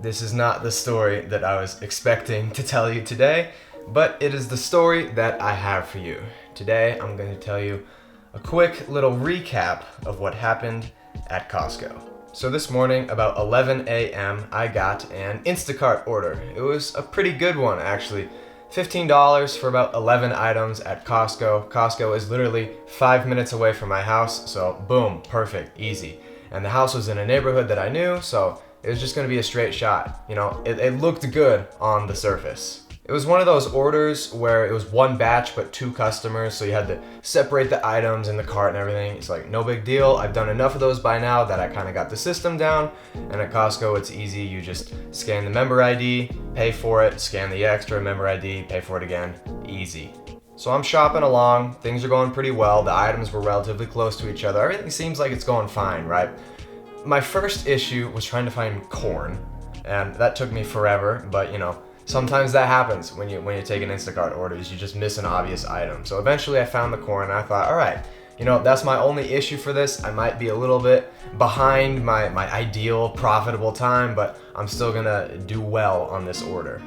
This is not the story that I was expecting to tell you today, but it is the story that I have for you. Today, I'm going to tell you a quick little recap of what happened at Costco. So this morning, about 11 a.m., I got an Instacart order. It was a pretty good one, actually. $15 for about 11 items at Costco. Costco is literally 5 minutes away from my house, so boom, perfect, easy. And the house was in a neighborhood that I knew, so it was just gonna be a straight shot. You know, it looked good on the surface. It was one of those orders where it was one batch but two customers, so you had to separate the items in the cart and everything. It's like, no big deal. I've done enough of those by now that I kind of got the system down. And at Costco, it's easy. You just scan the member ID, pay for it, scan the extra member ID, pay for it again. Easy. So I'm shopping along. Things are going pretty well. The items were relatively close to each other. Everything seems like it's going fine, right? My first issue was trying to find corn, and that took me forever, but you know, sometimes that happens when you're taking Instacart orders. You just miss an obvious item. So eventually I found the corn and I thought, all right, you know, that's my only issue for this. I might be a little bit behind my ideal profitable time, but I'm still gonna do well on this order.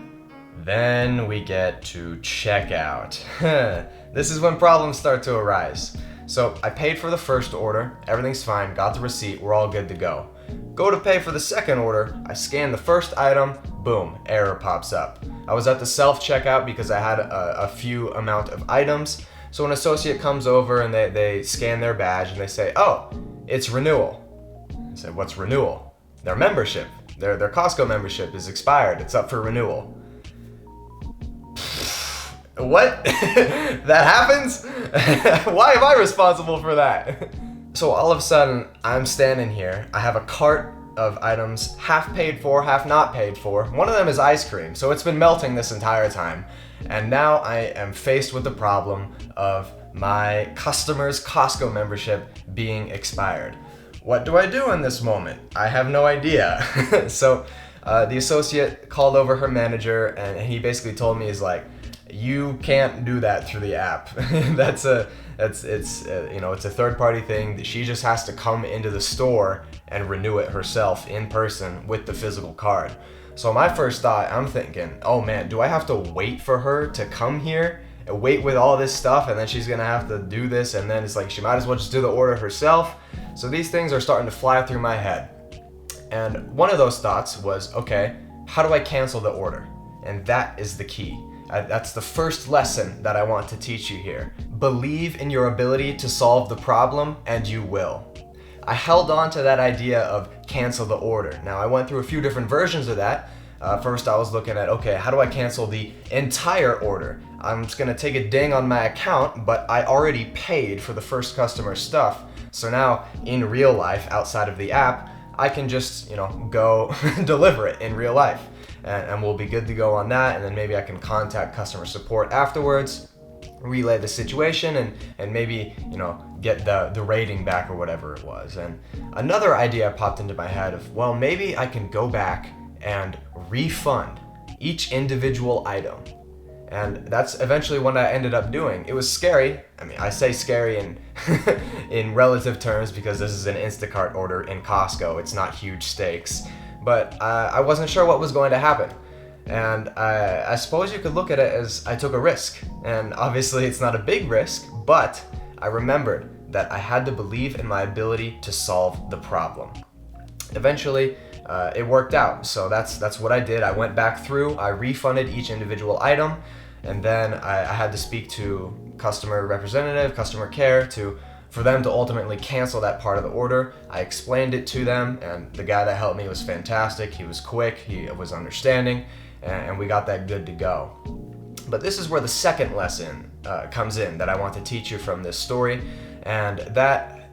Then we get to checkout. This is when problems start to arise. So I paid for the first order, everything's fine, got the receipt, we're all good to go. Go to pay for the second order, I scan the first item, boom, error pops up. I was at the self-checkout because I had a few amount of items. So an associate comes over and they scan their badge and they say, oh, it's renewal. I said, what's renewal? Their membership, their Costco membership is expired, it's up for renewal. What? That happens? Why am I responsible for that? So all of a sudden, I'm standing here. I have a cart of items, half paid for, half not paid for. One of them is ice cream, so it's been melting this entire time. And now I am faced with the problem of my customer's Costco membership being expired. What do I do in this moment? I have no idea. So the associate called over her manager, and he basically told me, he's like, you can't do that through the app. It's a third-party thing. She just has to come into the store and renew it herself in person with the physical card. So my first thought, I'm thinking, oh man, do I have to wait for her to come here and wait with all this stuff, and then she's gonna have to do this, and then it's like she might as well just do the order herself. So these things are starting to fly through my head. And one of those thoughts was, okay, how do I cancel the order? And that is the key. That's the first lesson that I want to teach you here. Believe in your ability to solve the problem, and you will. I held on to that idea of cancel the order. Now, I went through a few different versions of that. First, I was looking at, okay, how do I cancel the entire order? I'm just gonna take a ding on my account, but I already paid for the first customer's stuff. So now, in real life, outside of the app, I can just, go deliver it in real life. And we'll be good to go on that, and then maybe I can contact customer support afterwards, relay the situation, and maybe, get the rating back or whatever it was. And another idea popped into my head of, well, maybe I can go back and refund each individual item. And that's eventually what I ended up doing. It was scary. I mean, I say scary in in relative terms because this is an Instacart order in Costco. It's not huge stakes. But I wasn't sure what was going to happen. And I suppose you could look at it as I took a risk. And obviously it's not a big risk, but I remembered that I had to believe in my ability to solve the problem. Eventually, it worked out. So that's what I did. I went back through, I refunded each individual item, and then I had to speak to customer representative, customer care, for them to ultimately cancel that part of the order. I explained it to them, and the guy that helped me was fantastic. He was quick, he was understanding, and we got that good to go. But this is where the second lesson comes in that I want to teach you from this story, and that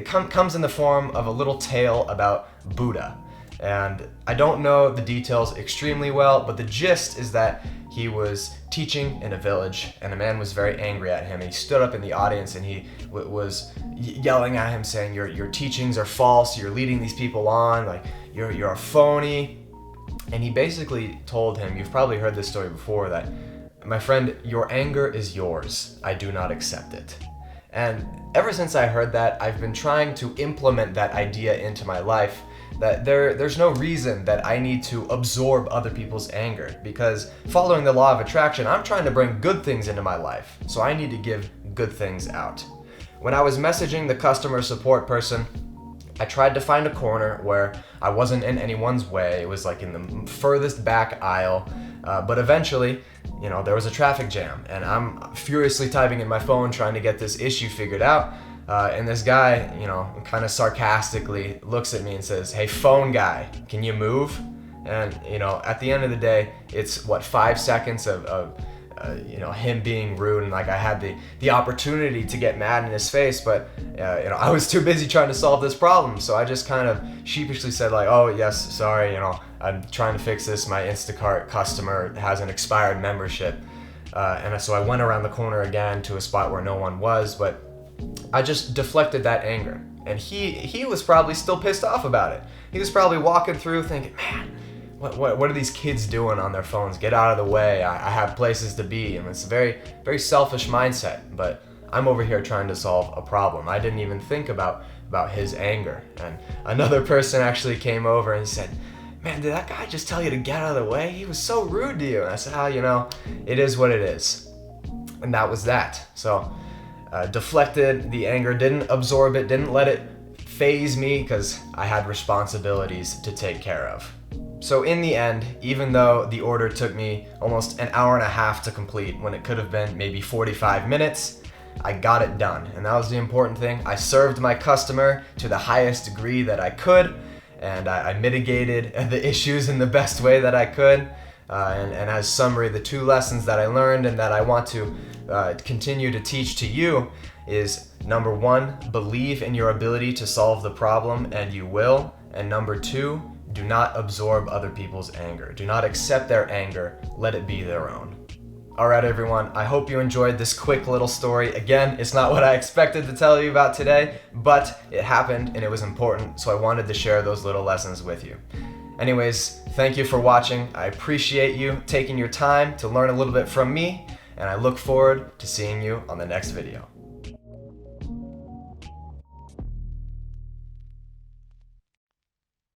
comes in the form of a little tale about Buddha. And I don't know the details extremely well, but the gist is that he was teaching in a village, and a man was very angry at him. And he stood up in the audience, and he was yelling at him, saying, "Your teachings are false. You're leading these people on. Like you're a phony." And he basically told him, you've probably heard this story before, that, my friend, your anger is yours. I do not accept it. And ever since I heard that, I've been trying to implement that idea into my life. that there's no reason that I need to absorb other people's anger, because following the law of attraction, I'm trying to bring good things into my life, so I need to give good things out. When I was messaging the customer support person, I tried to find a corner where I wasn't in anyone's way. It was like in the furthest back aisle, but eventually, there was a traffic jam, and I'm furiously typing in my phone trying to get this issue figured out. And this guy, kind of sarcastically looks at me and says, "Hey, phone guy, can you move?" And, at the end of the day, it's 5 seconds of him being rude, and like I had the opportunity to get mad in his face, but I was too busy trying to solve this problem. So I just kind of sheepishly said like, "Oh yes, sorry, I'm trying to fix this. My Instacart customer has an expired membership." And so I went around the corner again to a spot where no one was, but I just deflected that anger. And he was probably still pissed off about it. He was probably walking through thinking, "Man, what are these kids doing on their phones? Get out of the way. I have places to be." And it's a very, very selfish mindset, but I'm over here trying to solve a problem. I didn't even think about his anger. And another person actually came over and said, "Man, did that guy just tell you to get out of the way? He was so rude to you." And I said, it is what it is. And that was that. So deflected the anger, didn't absorb it, didn't let it phase me, because I had responsibilities to take care of. So in the end, even though the order took me almost an hour and a half to complete when it could have been maybe 45 minutes, I got it done. And that was the important thing. I served my customer to the highest degree that I could, and I mitigated the issues in the best way that I could. And as summary, the 2 lessons that I learned and that I want to continue to teach to you is, number 1, believe in your ability to solve the problem, and you will. And number 2, do not absorb other people's anger. Do not accept their anger. Let it be their own. All right, everyone. I hope you enjoyed this quick little story. Again, it's not what I expected to tell you about today, but it happened and it was important, so I wanted to share those little lessons with you. Anyways, thank you for watching. I appreciate you taking your time to learn a little bit from me, and I look forward to seeing you on the next video.